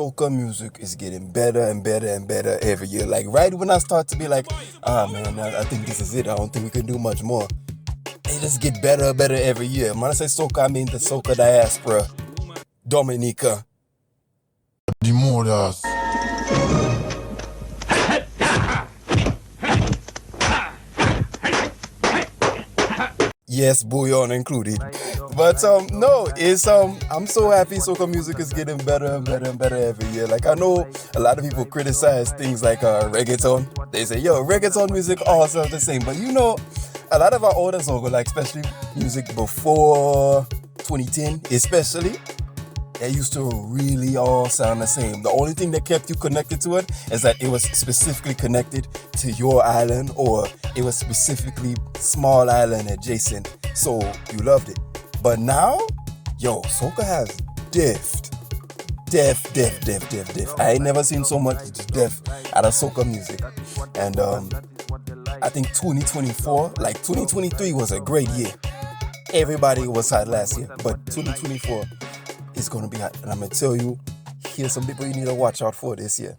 soca music is getting better and better and better every year. Like right when I start to be like, man, I think this is it. I don't think we can do much more. It just get better and better every year. When I say soca, I mean the soca diaspora. Dominica. The mothers. Yes, bouillon included. But no, it's I'm so happy soca music is getting better and better and better every year. Like I know a lot of people criticize things like reggaeton. They say, yo, reggaeton music all sounds the same. But you know, a lot of our older soca, like especially music before 2010, especially, they used to really all sound the same. The only thing that kept you connected to it is that it was specifically connected to your island, or it was specifically small island adjacent, so you loved it. But now, yo, soca has def. I ain't never seen so much def out of soca music. And I think 2024, like 2023 was a great year. Everybody was hot last year, but 2024 is going to be hot. And I'm going to tell you, here's some people you need to watch out for this year.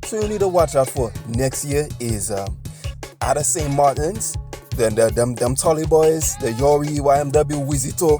So you need to watch out for next year is out of St. Martin's, them Tolly Boys, the Youry YMW Wizito.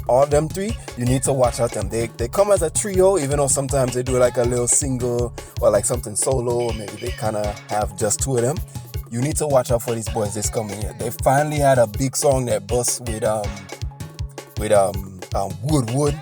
All them three, you need to watch out them. They come as a trio, even though sometimes they do like a little single or like something solo, or maybe they kind of have just two of them. You need to watch out for these boys this coming year. They finally had a big song that busts with Wood.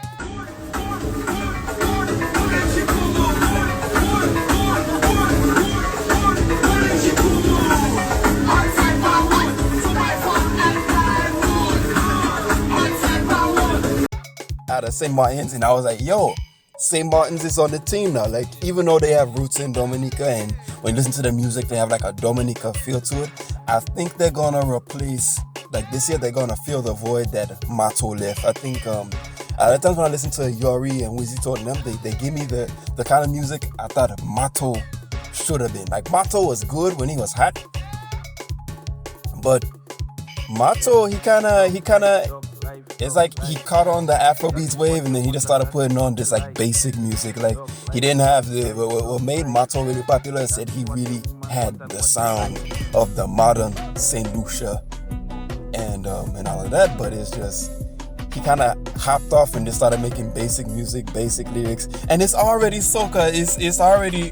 Out of St. Martin's, and I was like, yo, St. Martin's is on the team now. Like, even though they have roots in Dominica, and when you listen to the music, they have like a Dominica feel to it. I think they're gonna replace, like this year, they're gonna fill the void that Mato left. I think at the times when I listen to Youry and Wizito and them, they give me the kind of music I thought Mato should have been. Like, Mato was good when he was hot, but Mato, he kind of, it's like he caught on the Afrobeats wave, and then he just started putting on this like basic music. Like, he didn't have what made Mato really popular is that he really had the sound of the modern Saint Lucia and all of that. But it's just, he kind of hopped off and just started making basic music, basic lyrics, and it's already soca. It's already,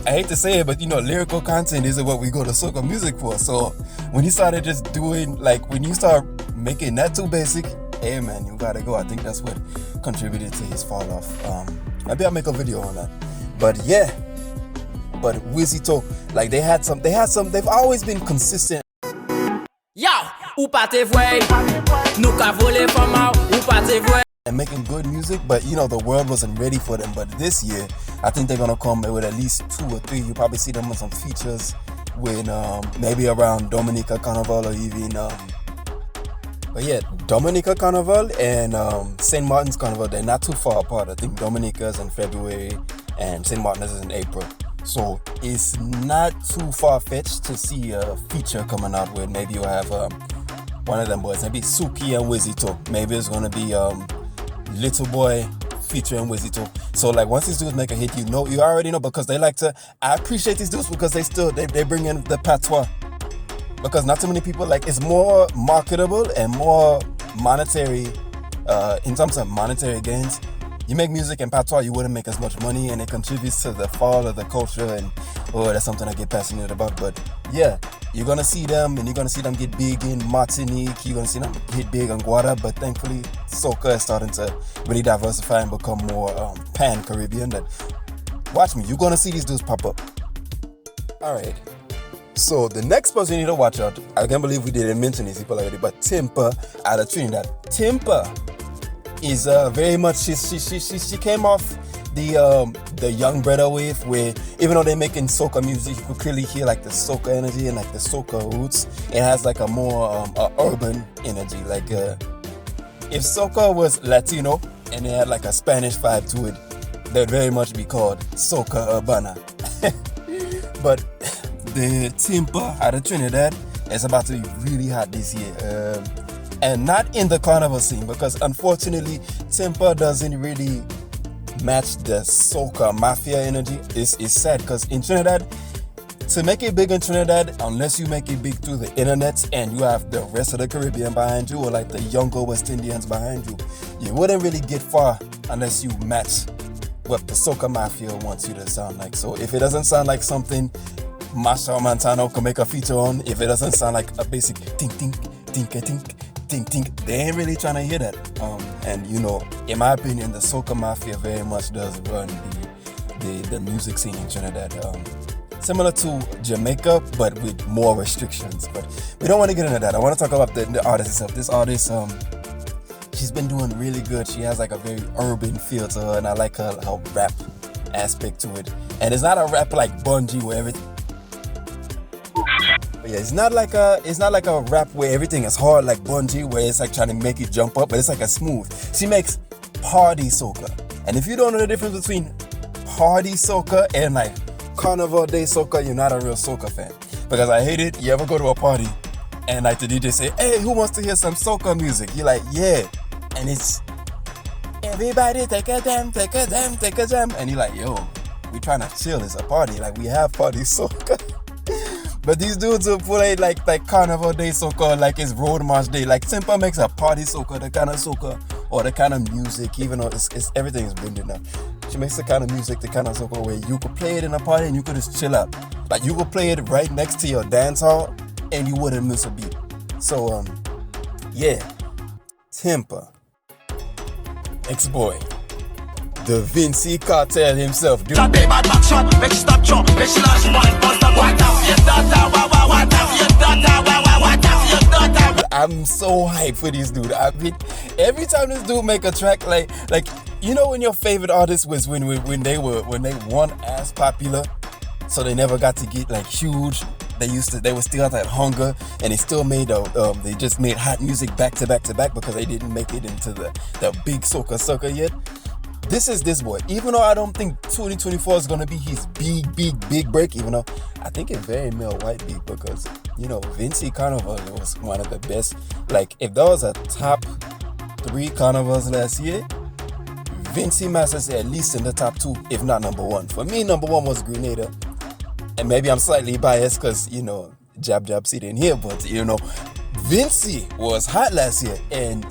I hate to say it, but you know, lyrical content isn't what we go to soca music for. So when he started just doing, like, when you start making that too basic, hey man, you gotta go. I think that's what contributed to his fall off. Maybe I'll make a video on that. But yeah, but Wizito, like they've always been consistent. And making good music, but you know, the world wasn't ready for them. But this year, I think they're gonna come with at least 2 or 3. You probably see them on some features with maybe around Dominica Carnival, or even but yeah, Dominica Carnival and St. Martin's Carnival, they're not too far apart. I think Dominica's in February and St. Martin's is in April. So it's not too far-fetched to see a feature coming out with maybe you'll have one of them boys, maybe Suki and Wizito. Maybe it's gonna be Little Boy featuring Wizito. So like once these dudes make a hit, you already know, because they like to, I appreciate these dudes because they bring in the patois. Because not too many people, like, it's more marketable and more monetary, in terms of monetary gains. You make music in patois, you wouldn't make as much money, and it contributes to the fall of the culture, and that's something I get passionate about. But yeah, you're gonna see them, and you're gonna see them get big in Martinique, you're gonna see them hit big in Guada, but thankfully, soca is starting to really diversify and become more pan-Caribbean. That, watch me, you're gonna see these dudes pop up. Alright. So the next person you need to watch out, I can't believe we didn't mention these people already, but Tempa out of Trinidad. Tempa is very much, she came off the young brother wave, where even though they're making soca music, you could clearly hear like the soca energy and like the soca roots. It has like a more urban energy. Like if soca was Latino and it had like a Spanish vibe to it, that'd very much be called soca urbana. But the Tempa out of Trinidad is about to be really hot this year. And not in the carnival scene, because unfortunately Tempa doesn't really match the soca mafia energy. It's sad because in Trinidad, to make it big in Trinidad, unless you make it big through the internet and you have the rest of the Caribbean behind you, or like the younger West Indians behind you, you wouldn't really get far unless you match what the soca mafia wants you to sound like. So if it doesn't sound like something Marshall Montano can make a feature on, if it doesn't sound like a basic tink tink tink tink tink tink, they ain't really trying to hear that. And you know, in my opinion, the soca mafia very much does run the music scene in Trinidad. Similar to Jamaica, but with more restrictions. But we don't want to get into that. I want to talk about the artist itself. This artist, she's been doing really good. She has like a very urban feel to her, and I like her rap aspect to it. And it's not a rap like Bungie where everything. But yeah, it's not like a rap where everything is hard like Bungie, where it's like trying to make it jump up, but it's like a smooth. She makes party soca, and if you don't know the difference between party soca and like Carnival Day soca, you're not a real soca fan. Because I hate it. You ever go to a party and like the DJ say, "Hey, who wants to hear some soca music?" You're like, "Yeah," and it's everybody take a jam, take a jam, take a jam, and you're like, "Yo, we trying to chill. It's a party. Like we have party soca." But these dudes will play like Carnival Day soca, like it's Road March Day. Like Tempa makes a party soca, the kind of soca or the kind of music, even though it's everything is blended now. She makes the kind of music, the kind of soca where you could play it in a party and you could just chill out. Like you could play it right next to your dance hall and you wouldn't miss a beat. So yeah, Tempa, ex-boy, the Vinci Cartel himself, dude. I'm so hyped for this dude. I mean, every time this dude make a track, like you know when your favorite artist was when they weren't as popular, so they never got to get like huge. They were still at that hunger, and they still made they just made hot music back to back to back because they didn't make it into the big soca yet. This is this boy. Even though I don't think 2024 is gonna be his big break, even though I think it very well might be, because you know Vinci Carnival was one of the best. Like if there was a top 3 carnivals last year, Vinci Masters at least in the top 2, if not number 1. For me, number 1 was Grenada, and maybe I'm slightly biased because you know Jab City in here, but you know Vinci was hot last year, and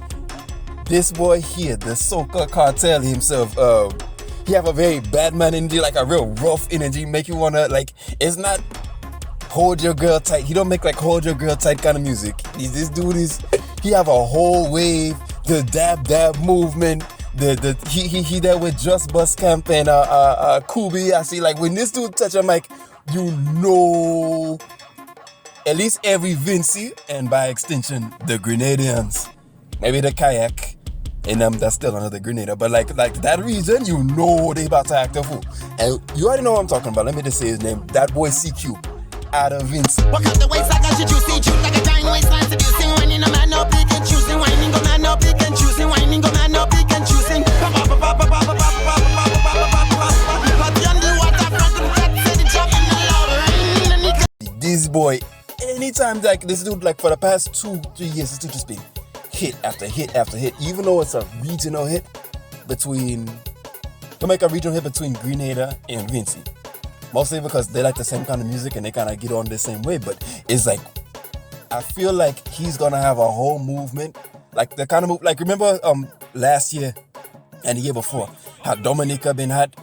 this boy here, the Soca Cartel himself, he have a very bad man energy, like a real rough energy, make you wanna like. It's not hold your girl tight. He don't make like hold your girl tight kind of music. This dude he have a whole wave, the dab movement. He there with Just Bus Camp and Kubi. I see like when this dude touch a mic, you know, at least every Vinci and by extension the Grenadians, maybe the Kayak. And that's still another Grenada, but like that region, you know they about to act a fool. And you already know what I'm talking about. Let me just say his name. That boy CQ out of Vinci. Walk up the waist like I should you see you like a giant waistline seducing. Whining a man no pick and choosing. Whining a man no pick and choosing. Whining a man no pick and choosing. This boy, anytime like this dude, like for the past 2-3 years, this dude just been hit after hit after hit, even though it's a regional hit between Grenada and Vinci. Mostly because they like the same kind of music and they kind of get on the same way, but it's like, I feel like he's gonna have a whole movement, like the kind of move, like remember last year and the year before, how Dominica been hot,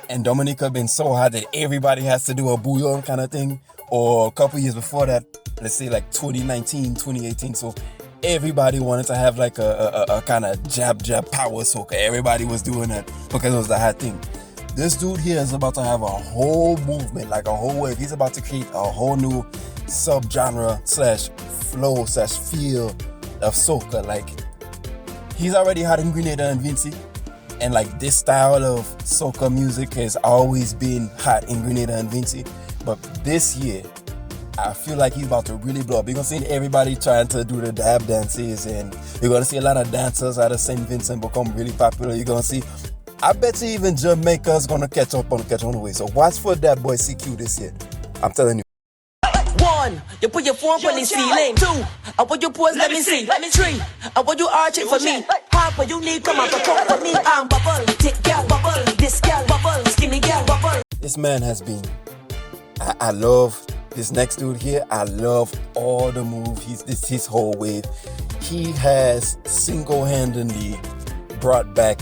and Dominica been so hot that everybody has to do a bouillon kind of thing, or a couple years before that, let's say like 2019, 2018, so everybody wanted to have like a kind of jab power soca. Everybody was doing that because it was the hot thing. This dude here is about to have a whole movement, like a whole wave. He's about to create a whole new subgenre / flow / feel of soca. Like he's already hot in Grenada and Vinci, And like this style of soca music has always been hot in Grenada and Vinci. But this year, I feel like he's about to really blow up. You're going to see everybody trying to do the dab dances, and you're going to see a lot of dancers out of St. Vincent become really popular. You're going to see, I bet you even Jamaica's going to catch on the way. So watch for that boy CQ this year. I'm telling you. 1, you put your phone on the ceiling. 2, I want you pose, let me see. 3, I want you arch it for me. Half what you need, come on, come for me. I'm bubble, tick gal bubble, this gal bubble, skinny gal bubble. This man has been, I love this next dude here. I love all the moves. His whole wave. He has single-handedly brought back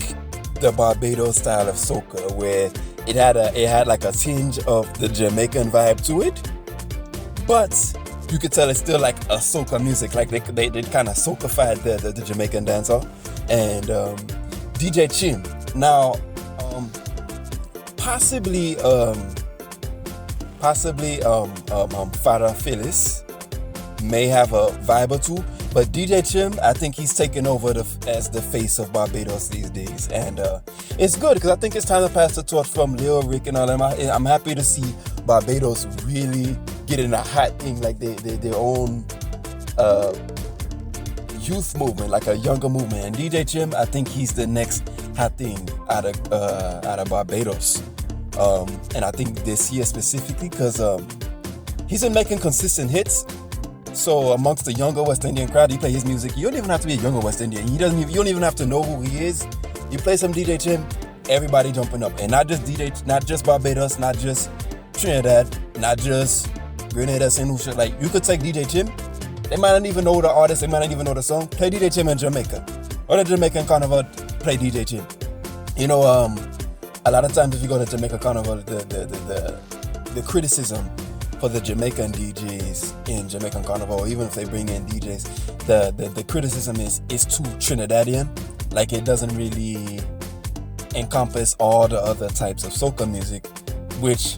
the Barbados style of soca, where it had like a tinge of the Jamaican vibe to it, but you could tell it's still like a soca music. Like they kind of socafied the Jamaican dancehall. And DJ Cheem. Now, possibly Father Phyllis may have a vibe or two, but DJ Cheem, I think he's taking over as the face of Barbados these days, and it's good because I think it's time to pass the torch from Lil Rick and all them. I'm happy to see Barbados really getting a hot thing, like their own youth movement, like a younger movement. And DJ Cheem, I think he's the next hot thing out of Barbados. And I think this year specifically because he's been making consistent hits. So amongst the younger West Indian crowd, you play his music. You don't even have to be a younger West Indian. You don't even have to know who he is. You play some DJ Cheem, everybody jumping up. And not just Barbados, not just Trinidad, not just Grenada, St. Lucia. Like, you could take DJ Cheem. They might not even know the artist. They might not even know the song. Play DJ Cheem in Jamaica. Or the Jamaican Carnival, play DJ Cheem. You know, a lot of times if you go to Jamaica Carnival, the criticism for the Jamaican DJs in Jamaican Carnival, or even if they bring in DJs, the criticism is it's too Trinidadian. Like, it doesn't really encompass all the other types of soca music, which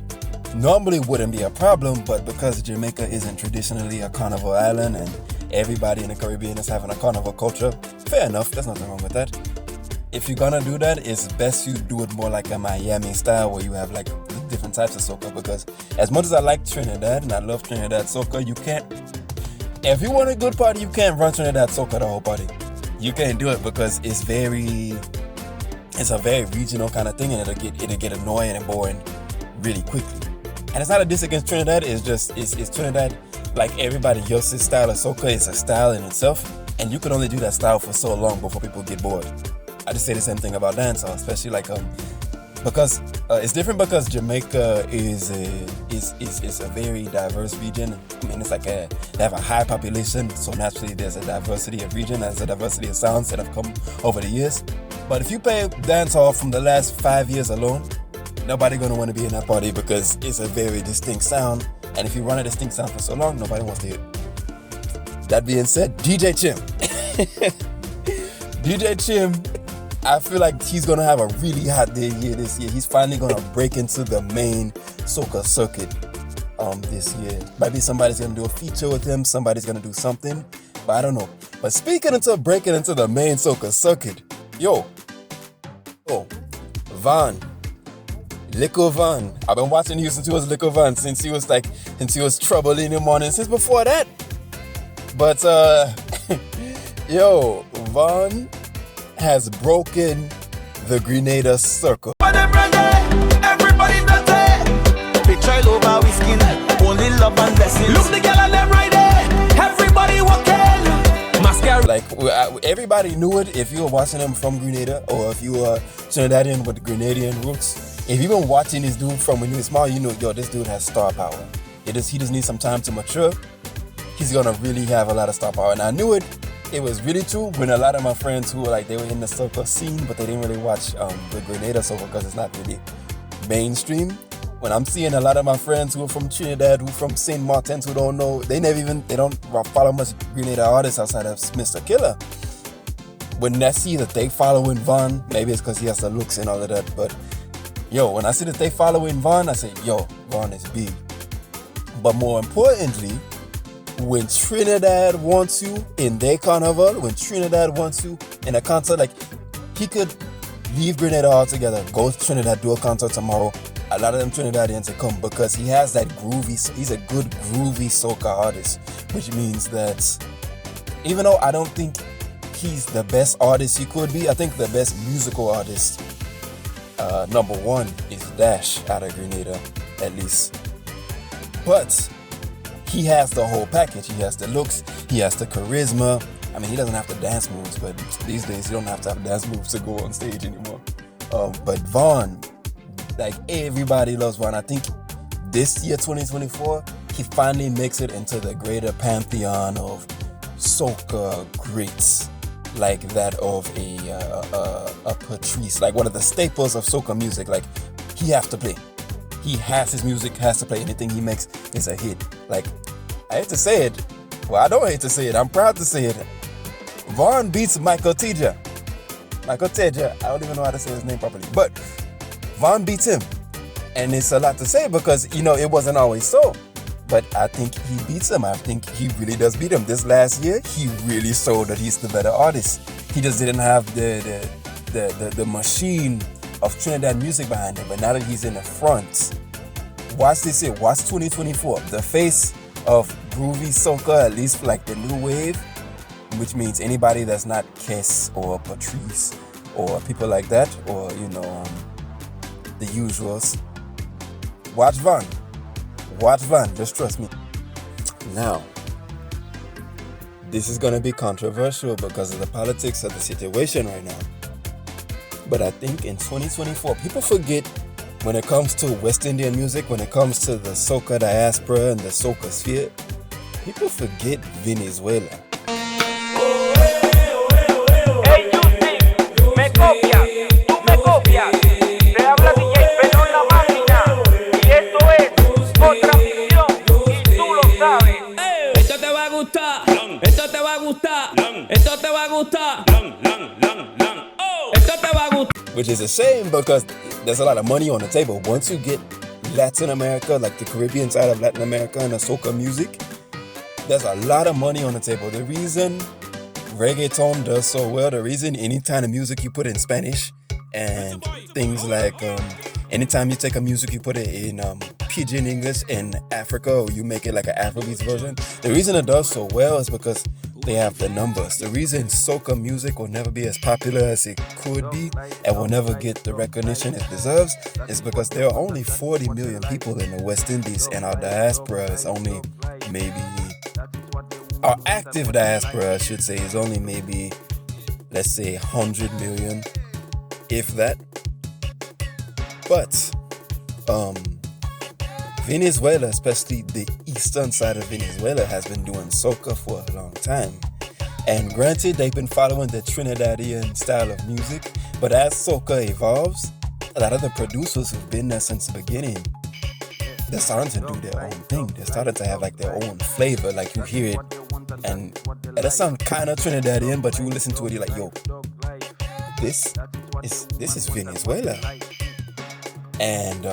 normally wouldn't be a problem, but because Jamaica isn't traditionally a carnival island and everybody in the Caribbean is having a carnival culture, fair enough, there's nothing wrong with that. If you're gonna do that, it's best you do it more like a Miami style, where you have like different types of soca, because as much as I like Trinidad and I love Trinidad soca, you can't, if you want a good party, you can't run Trinidad soca the whole party. You can't do it because it's a very regional kind of thing, and it'll get annoying and boring really quickly. And it's not a diss against Trinidad, it's Trinidad, like everybody else's style of soca is a style in itself, and you can only do that style for so long before people get bored. I just say the same thing about dancehall, especially like because it's different because Jamaica is a very diverse region. I mean, it's like they have a high population, so naturally there's a diversity of region, there's a diversity of sounds that have come over the years. But if you play dancehall from the last 5 years alone, nobody gonna want to be in that party because it's a very distinct sound, and if you run a distinct sound for so long, nobody wants to hear it. That being said, DJ Cheem. DJ Cheem, I feel like he's gonna have a really hot day here this year. He's finally gonna break into the main soca circuit this year. Maybe somebody's gonna do a feature with him, somebody's gonna do something, but I don't know. But speaking into breaking into the main soca circuit, Van. Lico Van. I've been watching you since he was Lico Van, since he was trouble in the morning, since before that. But Van has broken the Grenada circle. Everybody dirty. Picture over we skin. Only love and blessings. Look the girl and them right there. Everybody walking. Mascara. Like, everybody knew it if you were watching him from Grenada, or if you were Trinidadian with Grenadian roots. If you've been watching this dude from when he was small, you know, this dude has star power. He just needs some time to mature. He's gonna really have a lot of star power. And I knew it was really true when a lot of my friends who were like, they were in the soca scene, but they didn't really watch the Grenada soca because it's not really mainstream. When I'm seeing a lot of my friends who are from Trinidad, who are from St. Martin's, who don't know, they don't follow much Grenada artists outside of Mr. Killer. When I see that they following Van, maybe it's because he has the looks and all of that, but when I see that they following Van, I say, Van is big. But more importantly, when Trinidad wants you in their carnival, when Trinidad wants you in a concert, like, he could leave Grenada altogether, go to Trinidad, do a concert tomorrow. A lot of them Trinidadians will come because he has that groovy, he's a good groovy soca artist, which means that even though I don't think he's the best artist he could be, I think the best musical artist, number one, is Dash out of Grenada, at least. But he has the whole package. He has the looks, he has the charisma. I mean, he doesn't have the dance moves, but these days you don't have to have dance moves to go on stage anymore. But Vaughn, like everybody loves Vaughn. I think this year, 2024, he finally makes it into the greater pantheon of soca greats, like that of a Patrice, like one of the staples of soca music. Like he has to play. He has his music, has to play. Anything he makes is a hit. Like, I hate to say it. Well, I don't hate to say it. I'm proud to say it. Vaughn beats Michael Teja. Michael Teja, I don't even know how to say his name properly. But Vaughn beats him. And it's a lot to say because, you know, it wasn't always so. But I think he beats him. I think he really does beat him. This last year, he really showed that he's the better artist. He just didn't have the machine of Trinidad music behind him. But now that he's in the front, watch this year. Watch 2024. The face of groovy soca, at least for like the new wave, which means anybody that's not Kes or Patrice or people like that, or, you know, the usuals. Watch Vaughn. Watch Vaughn, just trust me. Now, this is going to be controversial because of the politics of the situation right now. But I think in 2024, people forget when it comes to West Indian music, when it comes to the soca diaspora and the soca sphere, people forget Venezuela. Hey, Youry, me copias, tú me copias. Te habla DJ Pelón la máquina. Y esto es otra ficción. Y tú lo sabes. Esto te va a gustar. Esto te va a gustar. Esto te va a gustar. Esto te va a gustar. Which is a shame because there's a lot of money on the table. Once you get Latin America, like the Caribbean side of Latin America and the soca music, there's a lot of money on the table. The reason reggaeton does so well, the reason any kind of music you put in Spanish and things like anytime you take a music you put it in Pidgin English in Africa, or you make it like an Afrobeats version, the reason it does so well is because they have the numbers. The reason soca music will never be as popular as it could be and will never get the recognition it deserves is because there are only 40 million people in the West Indies, and our diaspora is only maybe, our active diaspora I should say, is only maybe, let's say 100 million, if that. But Venezuela, especially the eastern side of Venezuela, has been doing soca for a long time. And granted, they've been following the Trinidadian style of music, but as soca evolves, a lot of the producers who've been there since the beginning, they're starting to do their own thing. They're starting to have like their own flavor. Like you hear it, and it sounds kind of Trinidadian, but you listen to it, you're like, yo, this is Venezuela. And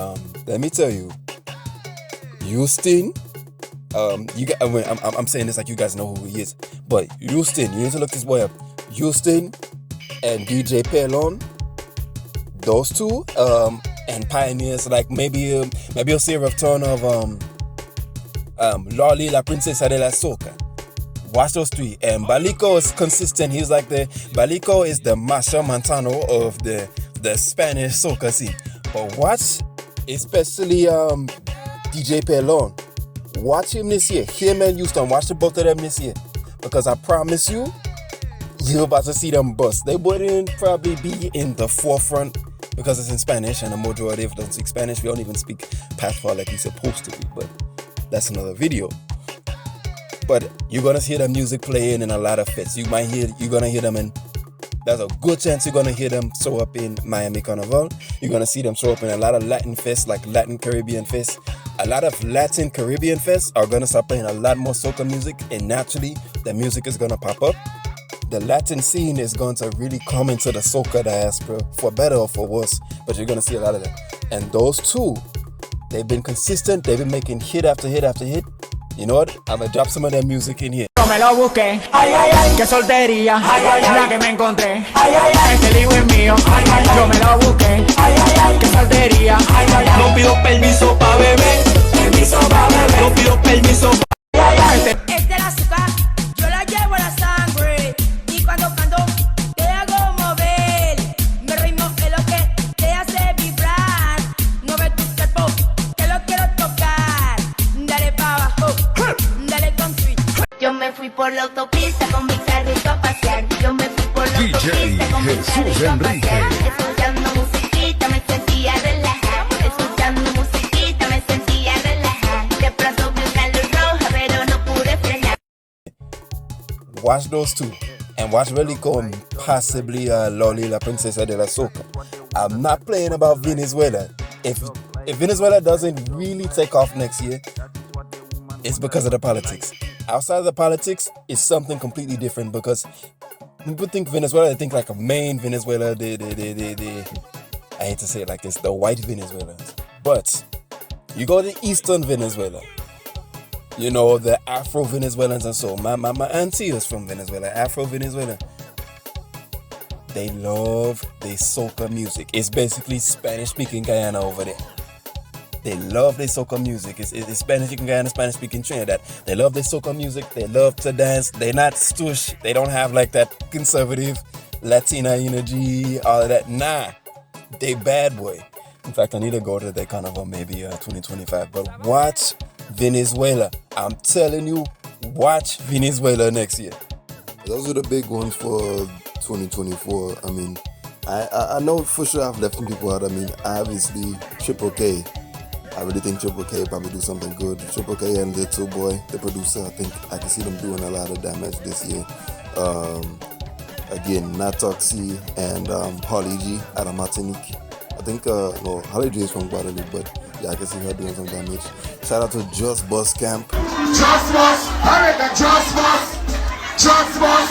let me tell you, Houston, I'm saying this like you guys know who he is, but Houston, you need to look this boy up. Houston and DJ Pelon, those two, and pioneers like maybe you'll see a return of Lolly La Princesa de la Soca. Watch those three. And Balico is consistent. He's like Balico is the Masha Montano of the Spanish soca scene. But watch, especially DJ Pelon. Watch him this year. Him and Houston. Watch the both of them this year. Because I promise you, you're about to see them bust. They wouldn't probably be in the forefront because it's in Spanish and the majority of them don't speak Spanish. We don't even speak Patois like we're supposed to be. But that's another video. But you're gonna hear the music playing in a lot of fits. You're gonna hear them in. There's a good chance you're gonna hear them show up in Miami Carnival. You're gonna see them show up in a lot of Latin fests, like Latin Caribbean fests. A lot of Latin Caribbean fests are gonna start playing a lot more soca music, and naturally, the music is gonna pop up. The Latin scene is going to really come into the soca diaspora, for better or for worse. But you're gonna see a lot of that. And those two, they've been consistent. They've been making hit after hit after hit. You know what? I'm gonna drop some of their music in here. me lo busqué, qué soltería, la que me encontré, este libro es mío, yo me lo busqué, qué soltería, No pido permiso pa' beber, no pido permiso pa' Es de la Soca, yo la llevo a la sangre. Y cuando canto, te hago mover. Mi ritmo es lo que te hace vibrar. Mueve tu cuerpo, que lo quiero tocar. Dale pa' abajo, dale con switch. Yo me fui por la autopista con mi carrito a pasear. Yo me fui por la autopista con mi carrito a pasear. Escuchando musiquita me sentía relajada. Escuchando musiquita me sentía relajada. De pronto vi una luz roja pero no pude frenar. Watch those two. And watch Relico and possibly Loli La Princesa de la Soca. I'm not playing about Venezuela. If Venezuela doesn't really take off next year, it's because of the politics. Outside of the politics, it's something completely different because people think Venezuela, they think like a main Venezuela, I hate to say it like this, the white Venezuelans. But you go to Eastern Venezuela, you know, the Afro-Venezuelans and so. My auntie is from Venezuela, Afro-Venezuela. They love their soca music. It's basically Spanish-speaking Guyana over there. They love their soca music. It's Spanish-speaking Guyana, Spanish-speaking Trinidad. They love their soca music. They love to dance. They're not stush. They don't have like that conservative Latina energy, all of that. Nah, they bad boy. In fact, I need to go to that carnival maybe 2025. But watch Venezuela. I'm telling you, watch Venezuela next year. Those are the big ones for 2024. I mean, I know for sure I've left some people out. I mean, obviously, Triple K. I really think Triple K probably do something good. Triple K and Little Boy, the producer, I think I can see them doing a lot of damage this year. Again, Natoxy and Holly G out of Martinique. I think, no, Holly G is from Guadeloupe, but yeah, I can see her doing some damage. Shout out to Just Bus Camp. Just Bus, I reckon Just Bus, Just Bus.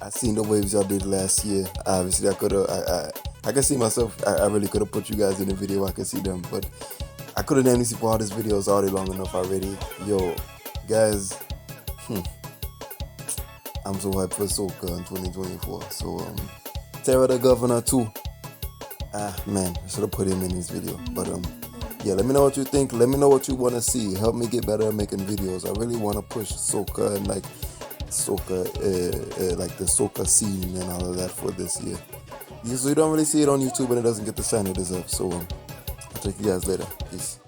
I seen the waves y'all did last year. Obviously, I can see myself. I really could have put you guys in the video. I could see them, but I could have named these people all these videos already long enough already. Yo, guys, I'm so hyped for Soca in 2024. So, Terra the Governor too. Man, I should have put him in this video. But yeah, let me know what you think. Let me know what you want to see. Help me get better at making videos. I really want to push Soca and like Soca, like the Soca scene and all of that for this year. So you don't really see it on YouTube and it doesn't get the shine it deserves. So I'll check you guys later. Peace.